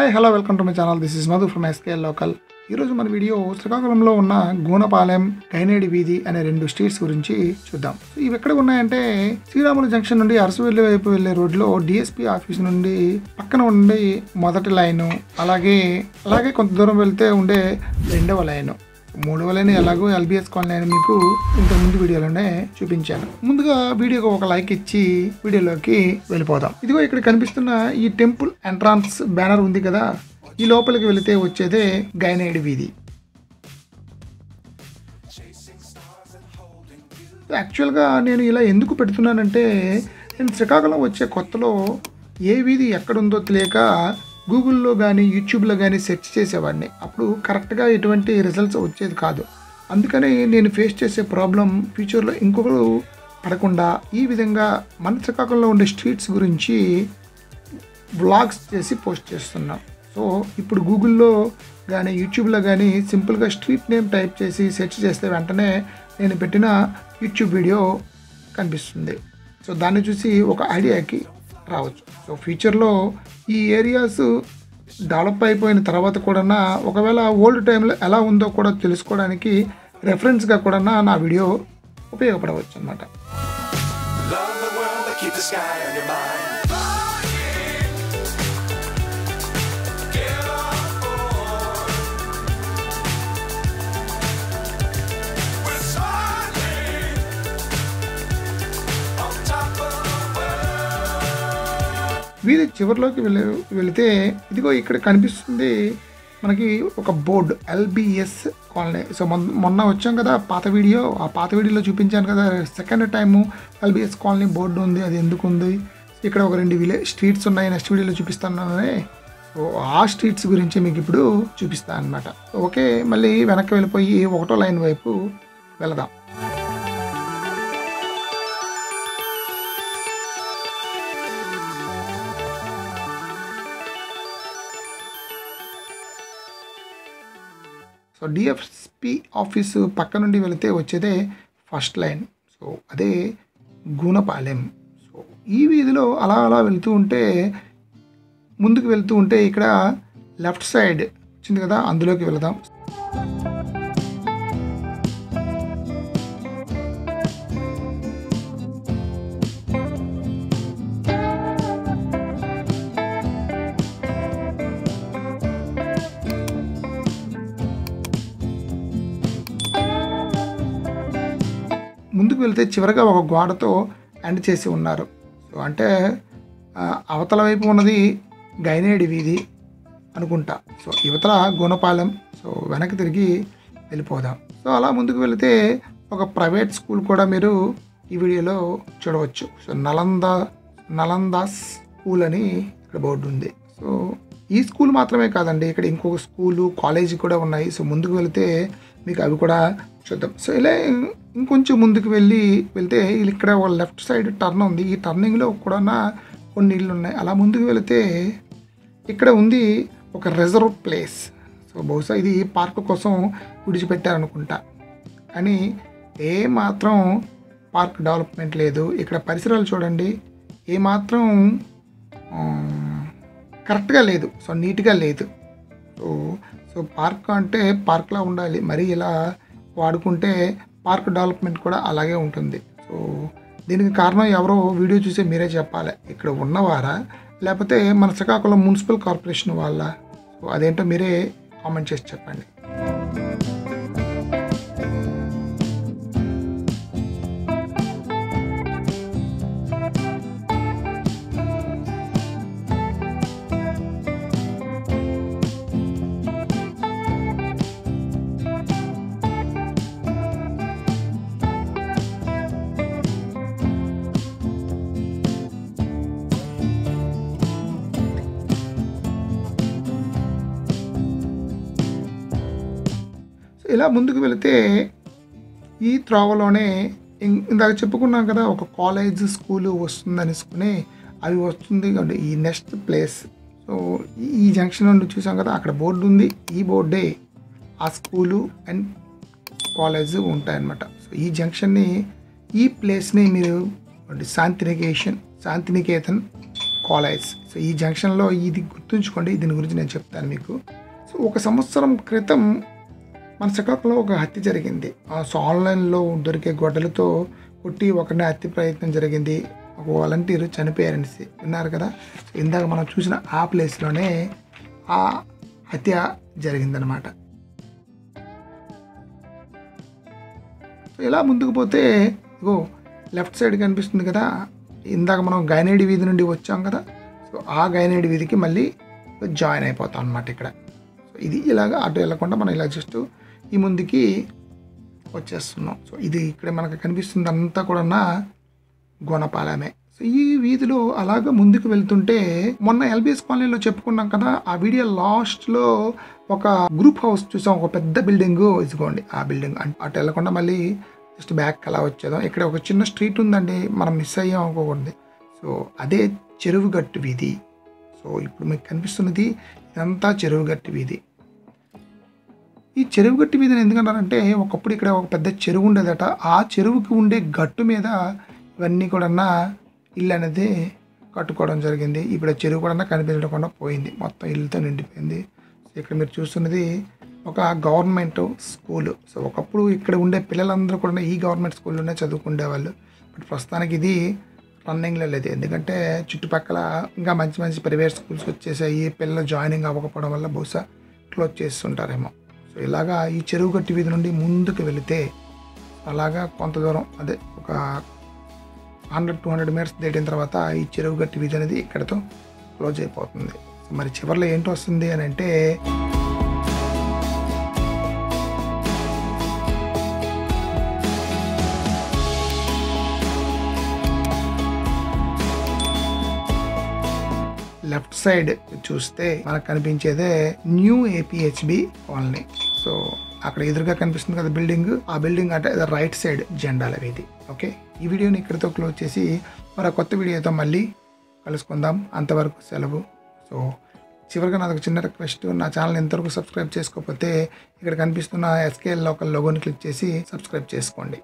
Hi hello welcome to my channel. This is Madhu from SKL local. ఈరోజు మన video శ్రీకాకుళంలో ఉన్న గూనపాలెం, గైనేడి వీధి అనే రెండు స్ట్రీట్స్ గురించి చూద్దాం. ఇవి ఎక్కడ ఉన్నాయంటే శ్రీరాములు జంక్షన్ నుండి అరసవెల్లి వైపు వెళ్లే రోడ్లో డిఎస్పీ ఆఫీస్ నుండి పక్కన ఉండే మొదటి లైను, అలాగే కొంత దూరం వెళ్తే ఉండే రెండవ లైను, మూడవ లైన్ ఎలాగో ఎల్బిఎస్ కాలనీ అని మీకు ఇంతకు ముందు వీడియోలోనే చూపించాను. ముందుగా వీడియోకి ఒక లైక్ ఇచ్చి వీడియోలోకి వెళ్ళిపోదాం. ఇదిగో ఇక్కడ కనిపిస్తున్న ఈ టెంపుల్ ఎంట్రాన్స్ బ్యానర్ ఉంది కదా, ఈ లోపలికి వెళితే వచ్చేదే గైనేడి వీధి. యాక్చువల్గా నేను ఇలా ఎందుకు పెడుతున్నానంటే, నేను శ్రీకాకుళం వచ్చే కొత్తలో ఏ వీధి ఎక్కడుందో తెలియక గూగుల్లో కానీ యూట్యూబ్లో కానీ సెర్చ్ చేసేవాడిని. అప్పుడు కరెక్ట్గా ఎటువంటి రిజల్ట్స్ వచ్చేది కాదు. అందుకని నేను ఫేస్ చేసే ప్రాబ్లం ఫ్యూచర్లో ఇంకొకరు పడకుండా ఈ విధంగా మన శ్రీకాకుళంలో ఉండే స్ట్రీట్స్ గురించి వ్లాగ్స్ చేసి పోస్ట్ చేస్తున్నాం. సో ఇప్పుడు గూగుల్లో కానీ యూట్యూబ్లో కానీ సింపుల్గా స్ట్రీట్ నేమ్ టైప్ చేసి సెర్చ్ చేస్తే వెంటనే నేను పెట్టిన యూట్యూబ్ వీడియో కనిపిస్తుంది. సో దాన్ని చూసి ఒక ఐడియాకి రావచ్చు. సో ఫ్యూచర్లో ఈ ఏరియాస్ డెవలప్ అయిపోయిన తర్వాత కూడా ఒకవేళ ఓల్డ్ టైంలో ఎలా ఉందో కూడా తెలుసుకోవడానికి రెఫరెన్స్గా కూడా నా వీడియో ఉపయోగపడవచ్చు అన్నమాట. వీధి చివరిలోకి వెళితే ఇదిగో ఇక్కడ కనిపిస్తుంది మనకి ఒక బోర్డు, ఎల్బిఎస్ కాలనీ. సో మొన్న వచ్చాం కదా పాత వీడియోలో చూపించాను కదా, second time lbs colony board ఉంది. అది ఎందుకు ఉంది, ఇక్కడ ఒక రెండు స్ట్రీట్స్ ఉన్నాయి, నెక్స్ట్ వీడియోలో చూపిస్తాను. సో ఆ స్ట్రీట్స్ గురించి మీకు ఇప్పుడు చూపిస్తాను అనమాట. ఓకే, మళ్ళీ వెనక్కి వెళ్ళిపోయి ఒకటో లైన్ వైపు వెళదాం. సో డిఎస్పీ ఆఫీసు పక్క నుండి వెళితే వచ్చేదే ఫస్ట్ లైన్. సో అదే గూనపాలెం. సో ఈ వీధిలో అలా వెళ్తూ ఉంటే ముందుకు వెళ్తూ ఉంటే ఇక్కడ లెఫ్ట్ సైడ్ వచ్చింది కదా, అందులోకి వెళదాం. ముందుకు వెళ్తే చివరిగా ఒక గోడతో ఎండ్ చేసి ఉన్నారు. సో అంటే అవతల వైపు ఉన్నది గైనేడి వీధి అనుకుంటా. సో యువతల గూనపాలెం. సో వెనక్కి తిరిగి వెళ్ళిపోదాం. సో అలా ముందుకు వెళితే ఒక ప్రైవేట్ స్కూల్ కూడా మీరు ఈ వీడియోలో చూడవచ్చు. సో నలంద స్కూల్ అని ఇక్కడ బోర్డు ఉంది. సో ఈ స్కూల్ మాత్రమే కాదండి, ఇక్కడ ఇంకొక స్కూలు, కాలేజీ కూడా ఉన్నాయి. సో ముందుకు వెళితే మీకు అవి కూడా చూద్దాం. సో ఇలా ఇంకొంచెం ముందుకు వెళ్తే ఇక్కడ ఒక లెఫ్ట్ సైడ్ టర్న్ ఉంది. ఈ టర్నింగ్లో కూడా కొన్ని ఇళ్ళు ఉన్నాయి. అలా ముందుకు వెళితే ఇక్కడ ఉంది ఒక రిజర్వ్ ప్లేస్. సో బహుశా ఇది పార్క్ కోసం విడిచిపెట్టారనుకుంటా, కానీ ఏమాత్రం పార్క్ డెవలప్మెంట్ లేదు. ఇక్కడ పరిసరాలు చూడండి, ఏమాత్రం కరెక్ట్గా లేదు. సో నీట్గా లేదు. సో పార్క్ అంటే పార్క్లా ఉండాలి, మరి ఇలా వాడుకుంటే పార్క్ డెవలప్మెంట్ కూడా అలాగే ఉంటుంది. సో దీనికి కారణం ఎవరో వీడియో చూసే మీరే చెప్పాలి, ఇక్కడ ఉన్నవారా లేకపోతే మన శ్రీకాకుళం మున్సిపల్ కార్పొరేషన్ వాళ్ళ. సో అదేంటో మీరే కామెంట్ చేసి చెప్పండి. ఇలా ముందుకు వెళితే ఈ త్రోవలోనే ఇందాక చెప్పుకున్నాం కదా, ఒక కాలేజ్ స్కూలు వస్తుంది అనుకుని అవి వస్తుంది ఈ నెక్స్ట్ ప్లేస్. సో ఈ జంక్షన్ నుండి చూసాం కదా, అక్కడ బోర్డు ఉంది. ఈ బోర్డే ఆ స్కూలు అండ్ కాలేజ్ ఉంటాయన్నమాట. సో ఈ జంక్షన్ని, ఈ ప్లేస్ని మీరు శాంతినికేతన్ కాలేజ్. సో ఈ జంక్షన్లో ఇది గుర్తుంచుకోండి, దీని గురించి నేను చెప్తాను మీకు. సో 1 సంవత్సరం క్రితం మన శ్రీకాకుళంలో ఒక హత్య జరిగింది. సో ఆన్లైన్లో దొరికే గొడ్డలతో కొట్టి ఒకరిని హత్య ప్రయత్నం జరిగింది. ఒక వాలంటీర్ చనిపోయారనేసి విన్నారు కదా. సో ఇందాక మనం చూసిన ఆ ప్లేస్లోనే ఆ హత్య జరిగిందనమాట. సో ఇలా ముందుకు పోతే ఇగో లెఫ్ట్ సైడ్ కనిపిస్తుంది కదా, ఇందాక మనం గైనేడి వీధి నుండి వచ్చాం కదా. సో ఆ గైనేడి వీధికి మళ్ళీ జాయిన్ అయిపోతాం అనమాట ఇక్కడ. సో ఇది ఇలాగ అటు వెళ్ళకుండా మనం ఇలా జస్ట్ ఈ ముందుకి వచ్చేస్తున్నాం. సో ఇది ఇక్కడ మనకు కనిపిస్తుంది అంతా కూడా గుణపాలమే. సో ఈ వీధిలో అలాగ ముందుకు వెళ్తుంటే మొన్న ఎల్బిఎస్ కాలనీలో చెప్పుకున్నాం కదా, ఆ వీడియో లాస్ట్లో ఒక గ్రూప్ హౌస్ చూసాం, ఒక పెద్ద బిల్డింగ్. ఇదిగోండి ఆ బిల్డింగ్. అటు వెళ్ళకుండా మళ్ళీ జస్ట్ బ్యాక్ అలా వచ్చేదాం. ఇక్కడ ఒక చిన్న స్ట్రీట్ ఉందండి, మనం మిస్ అయ్యాం అనుకోకూడదు. సో అదే చెరువుగట్టు వీధి. సో ఇప్పుడు మీకు కనిపిస్తున్నది ఇదంతా చెరువుగట్టు వీధి. ఈ చెరువుగట్టు వీధిని ఎందుకన్నారంటే ఒకప్పుడు ఇక్కడ ఒక పెద్ద చెరువు ఉండేదట. ఆ చెరువుకి ఉండే గట్టు మీద ఇవన్నీ కూడా ఇల్లు అనేది కట్టుకోవడం జరిగింది. ఇప్పుడు ఆ చెరువు కూడా కనిపించకుండా పోయింది, మొత్తం ఇల్లుతో నిండిపోయింది. సో ఇక్కడ మీరు చూస్తున్నది ఒక గవర్నమెంట్ స్కూలు. సో ఒకప్పుడు ఇక్కడ ఉండే పిల్లలందరూ కూడా ఈ గవర్నమెంట్ స్కూల్లోనే చదువుకునేవాళ్ళు. బట్ ప్రస్తుతానికి ఇది రన్నింగ్లో లేదు, ఎందుకంటే చుట్టుపక్కల ఇంకా మంచి మంచి ప్రైవేట్ స్కూల్స్ వచ్చేసాయి. పిల్లలు జాయినింగ్ అవ్వకపోవడం వల్ల బహుశా క్లోజ్ చేస్తుంటారేమో. సో ఇలాగా ఈ చెరువుగట్టు వీధి నుండి ముందుకు వెళితే అలాగా కొంత దూరం, అదే ఒక 100-200 మీటర్స్ దాటిన తర్వాత ఈ చెరువుగట్టు వీధి అనేది ఇక్కడతో క్లోజ్ అయిపోతుంది. సో మరి చివరిలో ఏంటి వస్తుంది అని అంటే లెఫ్ట్ సైడ్ చూస్తే మనకు కనిపించేదే న్యూ ఏపీహెచ్బి కాలనీ. సో అక్కడ ఎదురుగా కనిపిస్తుంది కదా బిల్డింగ్, ఆ బిల్డింగ్ అంటే రైట్ సైడ్ జెండాల వీధి. ఓకే, ఈ వీడియోని ఇక్కడితో క్లోజ్ చేసి మరో కొత్త వీడియోతో మళ్ళీ కలుసుకుందాం. అంతవరకు సెలవు. సో చివరిగా నాది ఒక చిన్న రిక్వెస్ట్, నా ఛానల్ ఎంతవరకు సబ్స్క్రైబ్ చేసుకోకపోతే ఇక్కడ కనిపిస్తున్న ఎస్కేఎల్ లోకల్ లోగోని క్లిక్ చేసి సబ్స్క్రైబ్ చేసుకోండి.